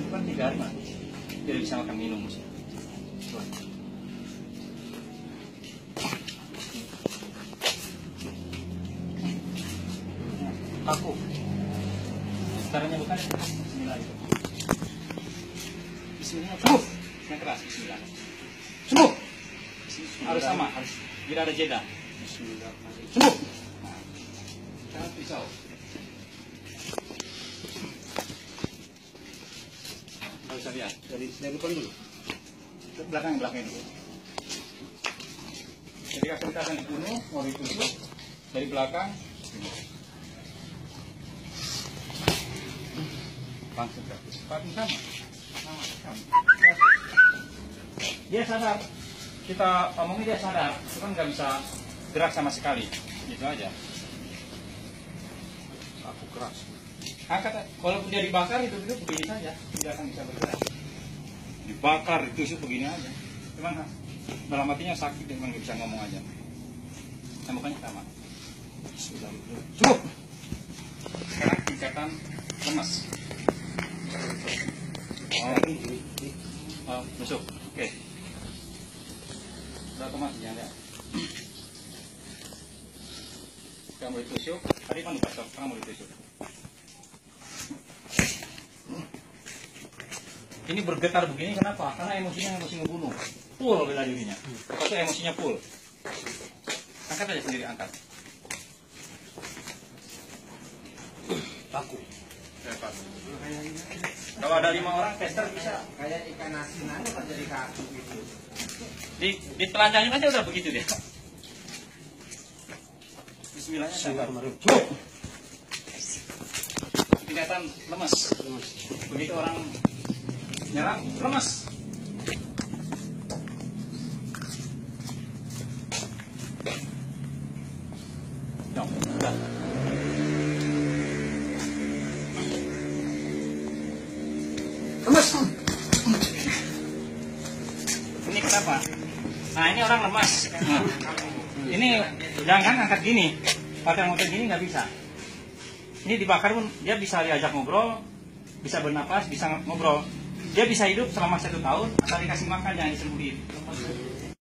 kan 3 hari mati. Tidak bisa makan minum. Aku. Caranya bukan Bismillah. Bismillah. Sembuh. Yang keras Bismillah. Sembuh. Harus sama, harus tidak ada jeda. Bismillah. Sembuh. Nah. Jangan pisau. Nggak usah lihat. Dari depan dulu. Belakang dulu. Jadi kita akan dibunuh, mau ditusuk dari belakang. Langsung cepat sama. Dia sadar. Kita omongin dia sadar. Itu kan nggak bisa gerak sama sekali. Gitu aja. Aku keras. Angkat, walaupun dia dibakar itu begini saja, tidak akan bisa bergerak. Dibakar ditusuk begini aja. Cuman dalam hatinya sakit dan nggak bisa ngomong aja. Nah, mukanya sama. Cukup. Sekarang tingkatan lemas. Oh, masuk. Oke. Udah otomatis ya, lihat. Kamu mau ditusuk, tadi kan dipasok, sekarang mau ditusuk. Ini bergetar begini kenapa? Karena emosinya emosi ngebunuh. Full bela dirinya. Itu emosinya full. Angkat aja sendiri, angkat. Paku. Kalau ada 5 orang tester bisa. Kayak ikan asin aja kan jadi kaku gitu. Di telanjangin aja udah begitu dia. Bismillahnya sabar. Cukup. Kelihatan lemas. Begitu orang nyerang, lemas. Udah. Lemas. Ini kenapa? Nah, ini orang lemas. Nah, ini jangan angkat gini. Pakai motor gini nggak bisa. Ini dibakar pun dia bisa diajak ngobrol, bisa bernapas, bisa ngobrol. Dia bisa hidup selama 1 tahun asal dikasih makan, jangan disembunyiin.